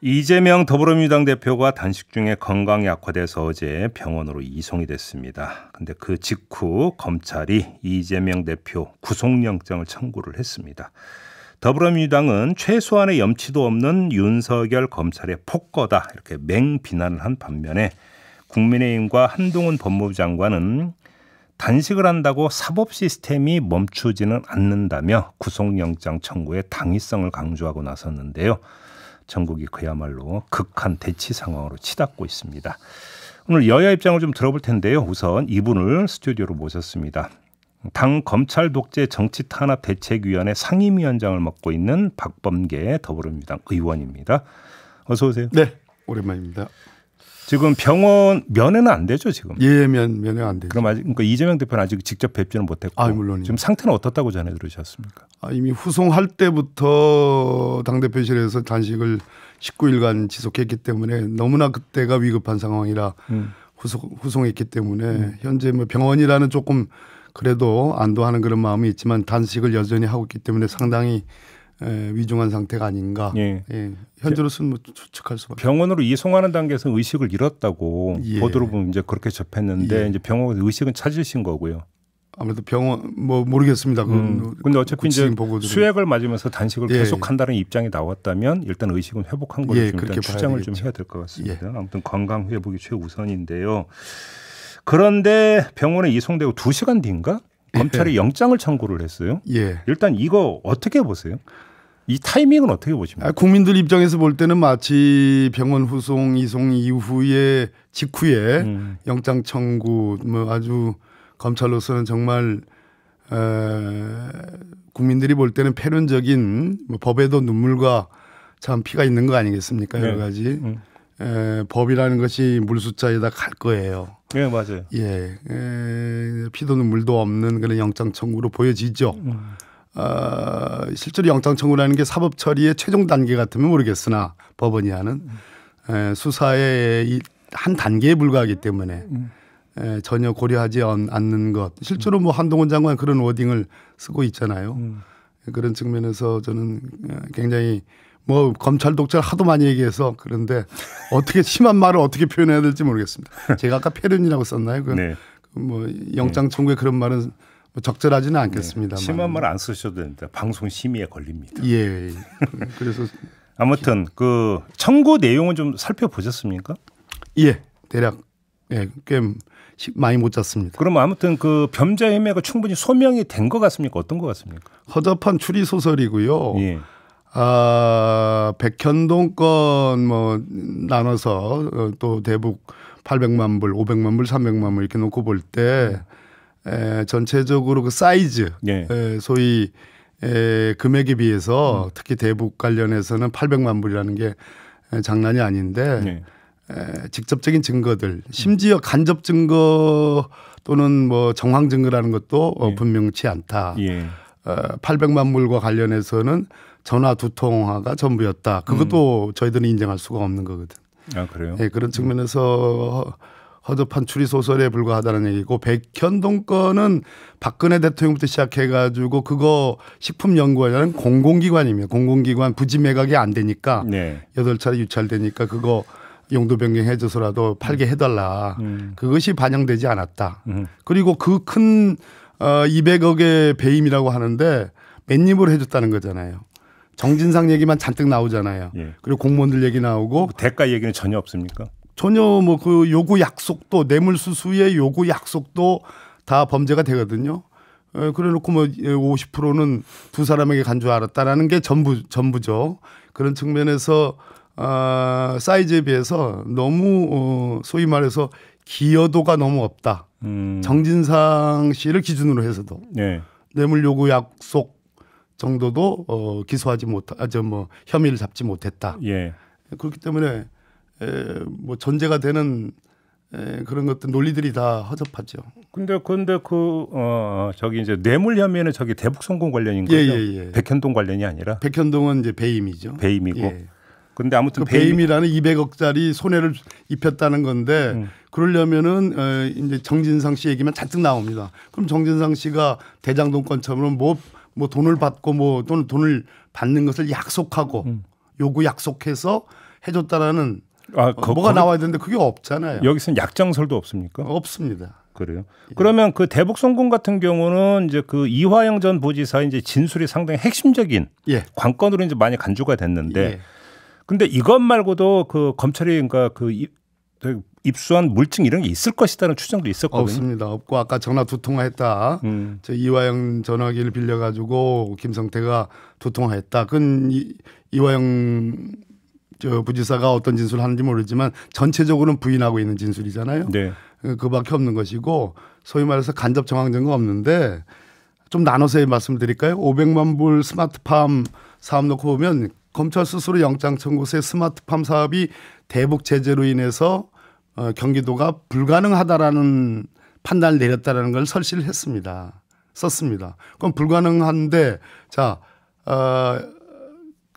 이재명 더불어민주당 대표가 단식 중에 건강이 악화돼서 어제 병원으로 이송이 됐습니다. 근데 그 직후 검찰이 이재명 대표 구속영장을 청구를 했습니다. 더불어민주당은 최소한의 염치도 없는 윤석열 검찰의 폭거다 이렇게 맹비난을 한 반면에 국민의힘과 한동훈 법무부 장관은 단식을 한다고 사법 시스템이 멈추지는 않는다며 구속영장 청구의 당위성을 강조하고 나섰는데요. 전국이 그야말로 극한 대치 상황으로 치닫고 있습니다. 오늘 여야 입장을 좀 들어볼 텐데요. 우선 이분을 스튜디오로 모셨습니다. 당 검찰 독재 정치 탄압 대책위원회 상임위원장을 맡고 있는 박범계 더불어민주당 의원입니다. 어서 오세요. 네, 오랜만입니다. 지금 병원 면회는 안 되죠 지금? 예, 면회 안 되죠. 그럼 아직 그러니까 이재명 대표는 아직 직접 뵙지는 못했고, 물론이요. 지금 상태는 어떻다고 전해 들으셨습니까? 이미 후송할 때부터 당 대표실에서 단식을 19일간 지속했기 때문에 너무나 그때가 위급한 상황이라 후송했기 때문에 현재 뭐 병원이라는 조금 그래도 안도하는 그런 마음이 있지만 단식을 여전히 하고 있기 때문에 상당히 위중한 상태가 아닌가. 예. 현재로서는 뭐 추측할 수밖에. 병원으로 이송하는 단계에서 의식을 잃었다고 보도로 보면 이제 그렇게 접했는데 이제 병원에서 의식은 찾으신 거고요. 아무래도 병원 뭐 모르겠습니다. 근데 어차피 이제 수액을 맞으면서 단식을 계속한다는 입장이 나왔다면 일단 의식은 회복한 걸로 좀 일단 추정을 좀 해야 될 것 같습니다. 아무튼 건강 회복이 최우선인데요. 그런데 병원에 이송되고 2시간 뒤인가 검찰이 영장을 청구를 했어요. 일단 이거 어떻게 보세요? 이 타이밍은 어떻게 보십니까? 국민들 입장에서 볼 때는 마치 병원 후송, 이송 이후에 직후에 영장 청구 뭐 아주 검찰로서는 정말 국민들이 볼 때는 패륜적인 뭐 법에도 눈물과 참 피가 있는 거 아니겠습니까? 여러 가지. 법이라는 것이 물숫자에다 갈 거예요. 네, 맞아요. 피도 눈물도 없는 그런 영장 청구로 보여지죠. 실제로 영장 청구라는 게 사법 처리의 최종 단계 같으면 모르겠으나 법원이 하는 수사의 한 단계에 불과하기 때문에 전혀 고려하지 않는 것. 실제로 뭐 한동훈 장관 그런 워딩을 쓰고 있잖아요. 그런 측면에서 저는 굉장히 뭐 검찰 독재를 하도 많이 얘기해서 그런데 어떻게 심한 말을 어떻게 표현해야 될지 모르겠습니다. 제가 아까 패륜이라고 썼나요? 뭐 영장 청구에 그런 말은 적절하지는 않겠습니다. 심한 말 안 쓰셔도 됩니다. 방송 심의에 걸립니다. 그래서 아무튼 그 청구 내용은 좀 살펴보셨습니까? 대략 꽤 많이 못 잤습니다. 그럼 아무튼 그 범죄 혐의가 충분히 소명이 된 것 같습니까? 어떤 것 같습니까? 허접한 추리 소설이고요. 백현동 건 뭐 나눠서 또 대북 800만 불, 500만 불, 300만 불 이렇게 놓고 볼 때 전체적으로 그 사이즈, 소위 금액에 비해서 특히 대북 관련해서는 800만 불이라는 게 장난이 아닌데 직접적인 증거들, 심지어 간접 증거 또는 뭐 정황 증거라는 것도 분명치 않다. 800만 불과 관련해서는 전화 2통화가 전부였다. 그것도 저희들은 인정할 수가 없는 거거든. 그래요? 그런 측면에서 허접한 추리 소설에 불과하다는 얘기고, 백현동 건은 박근혜 대통령부터 시작해가지고 그거 식품연구원이라는 공공기관이며 공공기관 부지 매각이 안 되니까 8차례 유찰되니까 그거 용도 변경해줘서라도 팔게 해달라. 그것이 반영되지 않았다. 그리고 그 큰 200억의 배임이라고 하는데 맨입으로 해줬다는 거잖아요. 정진상 얘기만 잔뜩 나오잖아요. 그리고 공무원들 얘기 나오고. 대가 얘기는 전혀 없습니까? 전혀 뭐 그 요구 약속도 뇌물수수의 요구 약속도 다 범죄가 되거든요. 그래놓고 뭐 50%는 두 사람에게 간 줄 알았다라는 게 전부죠. 그런 측면에서 사이즈에 비해서 너무 소위 말해서 기여도가 너무 없다. 정진상 씨를 기준으로 해서도 뇌물 요구 약속 정도도 기소하지 뭐 혐의를 잡지 못했다. 그렇기 때문에 뭐 전제가 되는 그런 것들 논리들이 다 허접하죠. 근데 저기 이제 뇌물 혐의는 저기 대북 성공 관련인 거죠. 백현동 관련이 아니라. 백현동은 이제 배임이죠. 배임이고. 근데 아무튼 그 배임이라는 200억짜리 손해를 입혔다는 건데 그러려면은 이제 정진상 씨 얘기만 잔뜩 나옵니다. 그럼 정진상 씨가 대장동 건처럼 뭐 돈을 받고 뭐 또는 돈을 받는 것을 약속하고 요구 약속해서 해줬다라는 아, 뭐가 나와야 되는데 그게 없잖아요. 여기서는 약정설도 없습니까? 없습니다. 그래요. 그러면 그 대북송금 같은 경우는 이제 그 이화영 전 부지사 이제 진술이 상당히 핵심적인 관건으로 이제 많이 간주가 됐는데, 근데 이것 말고도 그 검찰이 그러니까 그 입수한 물증 이런 게 있을 것이라는 추정도 있었거든요. 없습니다. 없고 아까 전화 두 통화했다. 저 이화영 전화기를 빌려가지고 김성태가 두 통화했다. 그건 이화영 저 부지사가 어떤 진술을 하는지 모르지만 전체적으로는 부인하고 있는 진술이잖아요. 네. 그밖에 없는 것이고 소위 말해서 간접 정황 증거 없는데 좀 나눠서 말씀드릴까요? 500만 불 스마트팜 사업 놓고 보면 검찰 스스로 영장 청구서에 스마트팜 사업이 대북 제재로 인해서 경기도가 불가능하다라는 판단을 내렸다라는 걸 설치를 했습니다. 썼습니다. 그럼 불가능한데 자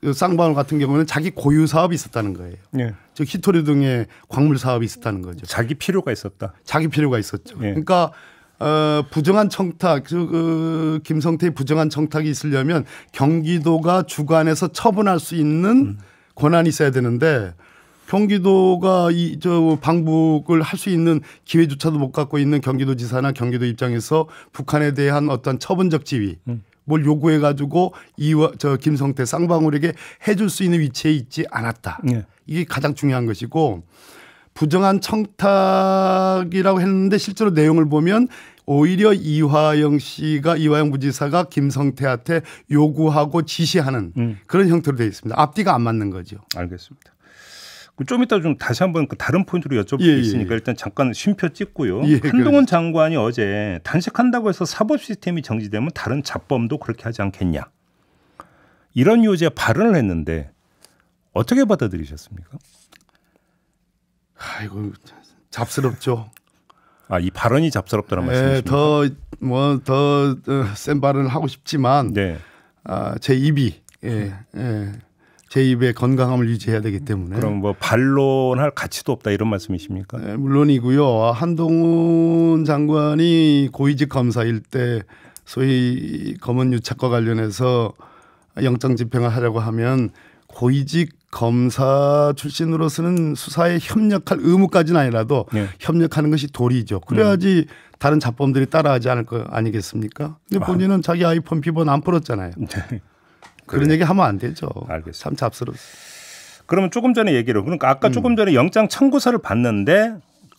그 쌍방울 같은 경우는 자기 고유 사업이 있었다는 거예요. 네. 즉 히토리 등의 광물 사업이 있었다는 거죠. 자기 필요가 있었다. 자기 필요가 있었죠. 네. 그러니까 부정한 청탁, 그 김성태의 부정한 청탁이 있으려면 경기도가 주관해서 처분할 수 있는 권한이 있어야 되는데 경기도가 저 방북을 할 수 있는 기회조차도 못 갖고 있는 경기도지사나 경기도 입장에서 북한에 대한 어떤 처분적 지위 뭘 요구해 가지고 저 김성태 쌍방울에게 해줄 수 있는 위치에 있지 않았다. 네. 이게 가장 중요한 것이고 부정한 청탁이라고 했는데 실제로 내용을 보면 오히려 이화영 부지사가 김성태한테 요구하고 지시하는 그런 형태로 되어 있습니다. 앞뒤가 안 맞는 거죠. 알겠습니다. 좀 이따 좀 다시 한번 다른 포인트로 여쭤볼 게 있으니까 일단 잠깐 쉼표 찍고요. 한동훈 장관이 어제 단식한다고 해서 사법 시스템이 정지되면 다른 잡범도 그렇게 하지 않겠냐. 이런 요지의 발언을 했는데 어떻게 받아들이셨습니까? 아이고 잡스럽죠. 아, 이 발언이 잡스럽다는 말씀이십니까? 더 센 발언을 하고 싶지만 제 입이 제 입의 건강함을 유지해야 되기 때문에. 그럼 뭐 반론할 가치도 없다 이런 말씀이십니까? 네, 물론이고요. 한동훈 장관이 고위직 검사일 때 소위 검은 유착과 관련해서 영장 집행을 하려고 하면 고위직 검사 출신으로서는 수사에 협력할 의무까지는 아니라도 협력하는 것이 도리죠. 그래야지 다른 잡범들이 따라하지 않을 거 아니겠습니까? 근데 본인은 자기 아이폰 비번 안 풀었잖아요. 그런 얘기 하면 안 되죠. 알겠습니다. 참 잡스럽습니다. 그러면 조금 전에 얘기로 그러니까 아까 조금 전에 영장 청구서를 봤는데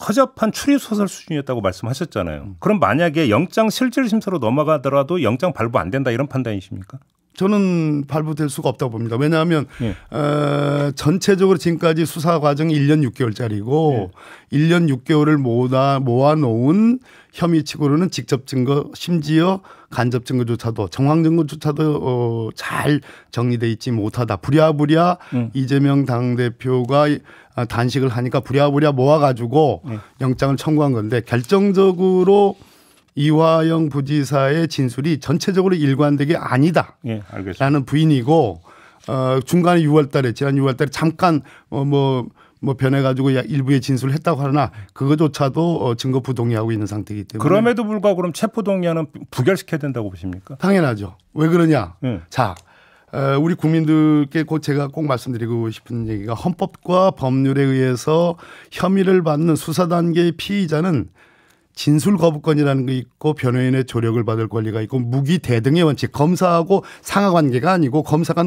허접한 추리소설 수준이었다고 말씀하셨잖아요. 그럼 만약에 영장 실질심사로 넘어가더라도 영장 발부 안 된다 이런 판단이십니까? 저는 발부될 수가 없다고 봅니다. 왜냐하면 전체적으로 지금까지 수사 과정이 1년 6개월짜리고 1년 6개월을 모아놓은 혐의치고로는 직접 증거 심지어 간접 증거조차도 정황 증거조차도 잘 정리돼 있지 못하다. 부랴부랴 이재명 당대표가 단식을 하니까 부랴부랴 모아가지고 영장을 청구한 건데 결정적으로 이화영 부지사의 진술이 전체적으로 일관되게 아니다. 라는 부인이고 중간에 지난 6월달에 잠깐 변해가지고 일부의 진술을 했다고 하나 그거조차도 증거 부동의하고 있는 상태이기 때문에. 그럼에도 불구하고 그럼 체포동의안은 부결시켜야 된다고 보십니까? 당연하죠. 왜 그러냐. 자, 우리 국민들께 제가 꼭 말씀드리고 싶은 얘기가 헌법과 법률에 의해서 혐의를 받는 수사 단계의 피의자는 진술 거부권이라는 게 있고 변호인의 조력을 받을 권리가 있고 무기 대등의 원칙, 검사하고 상하 관계가 아니고 검사가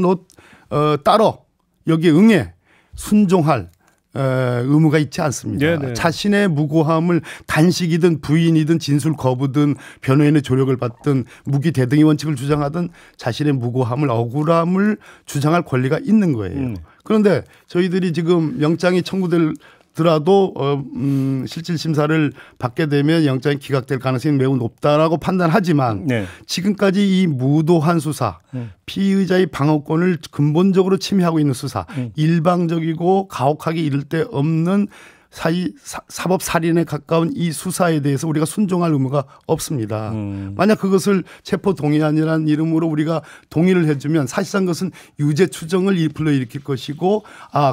따로 여기에 응해 순종할 의무가 있지 않습니다. 네네. 자신의 무고함을 단식이든 부인이든 진술 거부든 변호인의 조력을 받든 무기 대등의 원칙을 주장하든 자신의 무고함을 억울함을 주장할 권리가 있는 거예요. 그런데 저희들이 지금 영장이 청구되더라도 실질 심사를 받게 되면 영장이 기각될 가능성이 매우 높다라고 판단하지만 지금까지 이 무도한 수사, 피의자의 방어권을 근본적으로 침해하고 있는 수사, 일방적이고 가혹하게 이를 데 없는 사법 살인에 가까운 이 수사에 대해서 우리가 순종할 의무가 없습니다. 만약 그것을 체포 동의안이라는 이름으로 우리가 동의를 해주면 사실상 그것은 유죄 추정을 불러일으킬 것이고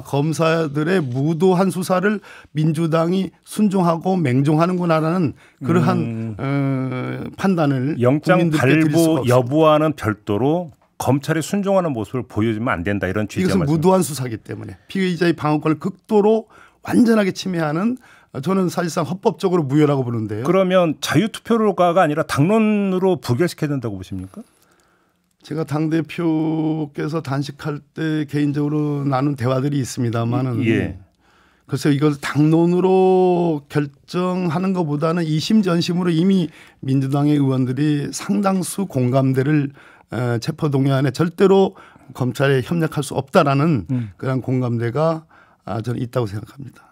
검사들의 무도한 수사를 민주당이 순종하고 맹종하는구나라는 그러한 판단을 영장 발부 여부와는 별도로 검찰이 순종하는 모습을 보여주면 안 된다 이런 취지의 이것은 말씀. 무도한 수사기 때문에 피의자의 방어권을 극도로 완전하게 침해하는 저는 사실상 헌법적으로 무효라고 보는데요. 그러면 자유투표로가 아니라 당론으로 부결시켜야 된다고 보십니까? 제가 당대표께서 단식할 때 개인적으로 나눈 대화들이 있습니다만은 예. 그래서 이걸 당론으로 결정하는 것보다는 이심전심으로 이미 민주당의 의원들이 상당수 공감대를 체포동의안에 절대로 검찰에 협력할 수 없다라는 그런 공감대가 저는 있다고 생각합니다.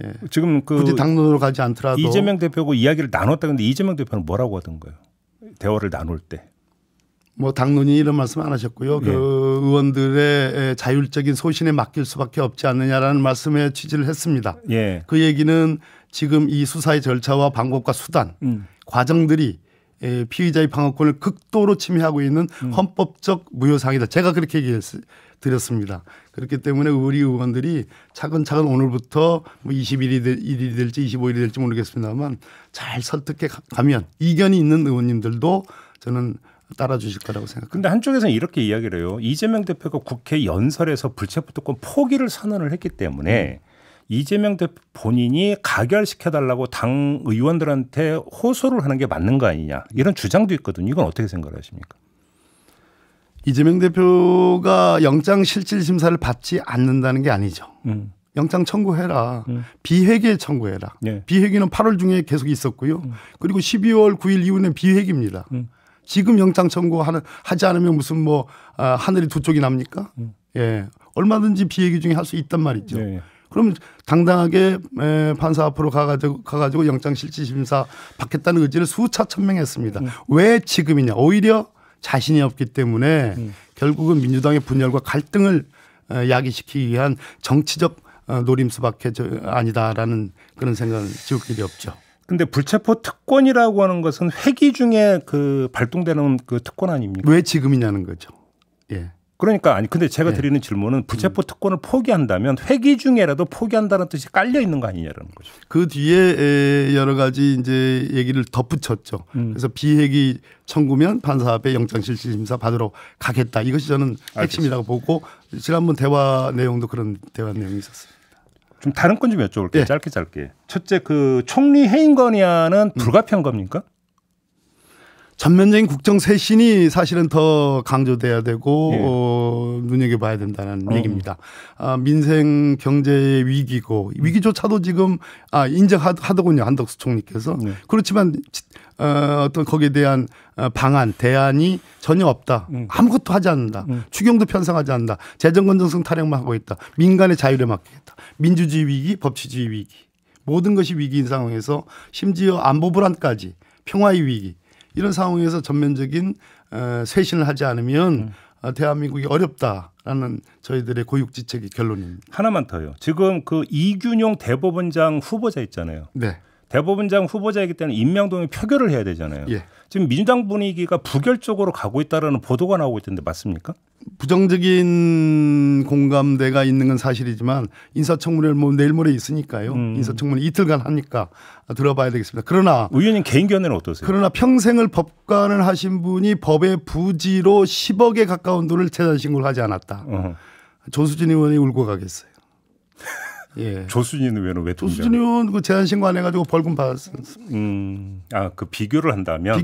예. 지금 굳이 당론으로 가지 않더라도 이재명 대표하고 이야기를 나눴다는데 이재명 대표는 뭐라고 하던가요? 대화를 나눌 때. 뭐 당론이 이런 말씀 안 하셨고요. 예. 그 의원들의 자율적인 소신에 맡길 수밖에 없지 않느냐라는 말씀에 취지를 했습니다. 예. 그 얘기는 지금 이 수사의 절차와 방법과 수단, 과정들이 피의자의 방어권을 극도로 침해하고 있는 헌법적 무효사항이다. 제가 그렇게 얘기드렸습니다. 그렇기 때문에 우리 의원들이 차근차근 오늘부터 뭐 21일이 될지 25일이 될지 모르겠습니다만 잘 설득해 가면 이견이 있는 의원님들도 저는 따라주실 거라고 생각합니다. 그런데 한쪽에서는 이렇게 이야기를 해요. 이재명 대표가 국회 연설에서 불체포특권 포기를 선언을 했기 때문에 이재명 대표 본인이 가결시켜달라고 당 의원들한테 호소를 하는 게 맞는 거 아니냐 이런 주장도 있거든요. 이건 어떻게 생각하십니까? 이재명 대표가 영장실질심사를 받지 않는다는 게 아니죠. 영장 청구해라. 비회계 청구해라. 네. 비회계는 8월 중에 계속 있었고요. 그리고 12월 9일 이후는 비회계입니다. 지금 영장 청구하지 않으면 무슨 뭐 하늘이 두 쪽이 납니까? 예, 얼마든지 비회계 중에 할 수 있단 말이죠. 네. 그럼 당당하게 판사 앞으로 가가지고 영장실질심사 받겠다는 의지를 수차 천명했습니다. 왜 지금이냐? 오히려 자신이 없기 때문에 결국은 민주당의 분열과 갈등을 야기시키기 위한 정치적 노림수밖에 아니다라는 그런 생각을 지울 길이 없죠. 근데 불체포 특권이라고 하는 것은 회기 중에 그 발동되는 그 특권 아닙니까? 왜 지금이냐는 거죠. 예. 그러니까 아니 근데 제가 드리는 질문은 불체포 특권을 포기한다면 회기 중에라도 포기한다는 뜻이 깔려 있는 거 아니냐라는 거죠. 그 뒤에 여러 가지 이제 얘기를 덧붙였죠. 그래서 비회기 청구면 판사 앞에 영장실질심사 받으러 가겠다. 이것이 저는 핵심이라고 보고 지난번 대화 내용도 그런 대화 내용이 있었어요. 좀 다른 건 좀 여쭤볼게요. 예. 짧게. 첫째 그 총리 해임 건의안은 불가피한 겁니까? 전면적인 국정 쇄신이 사실은 더 강조돼야 되고 눈여겨봐야 된다는 얘기입니다. 민생 경제의 위기고 위기조차도 지금 인정하더군요. 한덕수 총리께서. 그렇지만 어떤 거기에 대한 방안, 대안이 전혀 없다. 아무것도 하지 않는다. 추경도 편성하지 않는다. 재정 건전성 타령만 하고 있다. 민간의 자율에 맡기겠다. 민주주의 위기, 법치주의 위기. 모든 것이 위기인 상황에서 심지어 안보 불안까지 평화의 위기. 이런 상황에서 전면적인 쇄신을 하지 않으면 대한민국이 어렵다라는 저희들의 고육지책의 결론입니다. 하나만 더요. 지금 그 이균용 대법원장 후보자 있잖아요. 네. 대법원장 후보자이기 때문에 임명동의 표결을 해야 되잖아요. 예. 지금 민주당 분위기가 부결적으로 가고 있다는 보도가 나오고 있던데 맞습니까? 부정적인 공감대가 있는 건 사실이지만 인사청문회를 뭐 내일 모레 있으니까요. 인사청문회 이틀간 하니까 들어봐야 되겠습니다. 그러나 의원님 개인 견해는 어떠세요? 그러나 평생을 법관을 하신 분이 법의 부지로 10억에 가까운 돈을 재산 신고를 하지 않았다. 조수진 의원이 울고 가겠어요. 예. 조수진 의원은 왜 조수진 의원 그 재산 신고 안 해가지고 벌금 받았어요. 그 비교를 한다면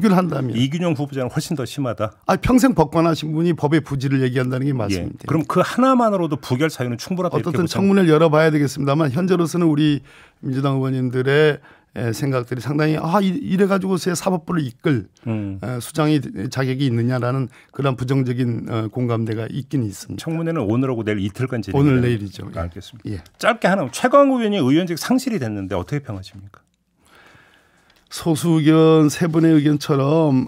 이균용 후보자는 훨씬 더 심하다. 평생 법관하신 분이 법의 부지를 얘기한다는 게 맞습니다. 예. 그럼 그 하나만으로도 부결 사유는 충분하다. 어떻든 청문회를 열어봐야 되겠습니다만 현재로서는 우리 민주당 의원님들의 생각들이 상당히 이래가지고서의 사법부를 이끌 수장이 자격이 있느냐라는 그런 부정적인 공감대가 있긴 있습니다. 청문회는 오늘하고 내일 이틀간 진행. 오늘 내일이죠. 알겠습니다. 예. 짧게 하나. 최강 의원이 의원직 상실이 됐는데 어떻게 평하십니까? 소수 의견 세 분의 의견처럼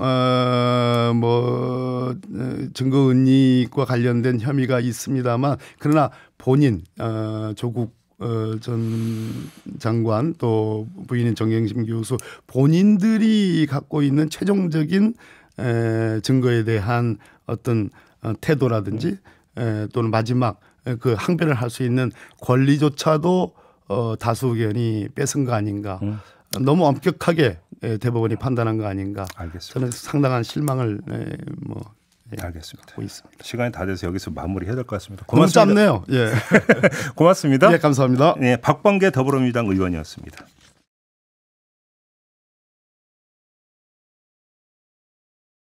증거 은닉과 관련된 혐의가 있습니다만 그러나 본인 조국 전 장관 또 부인인 정경심 교수 본인들이 갖고 있는 최종적인 증거에 대한 어떤 태도라든지 또는 마지막 그 항변을 할 수 있는 권리조차도 다수 의견이 뺏은 거 아닌가. 너무 엄격하게 대법원이 판단한 거 아닌가. 알겠습니다. 저는 상당한 실망을 알겠습니다. 하고 있습니다. 시간이 다 돼서 여기서 마무리해야 될 것 같습니다. 너무 고맙습니다. 짧네요. 예. 고맙습니다. 예, 감사합니다. 네, 박범계 더불어민주당 의원이었습니다.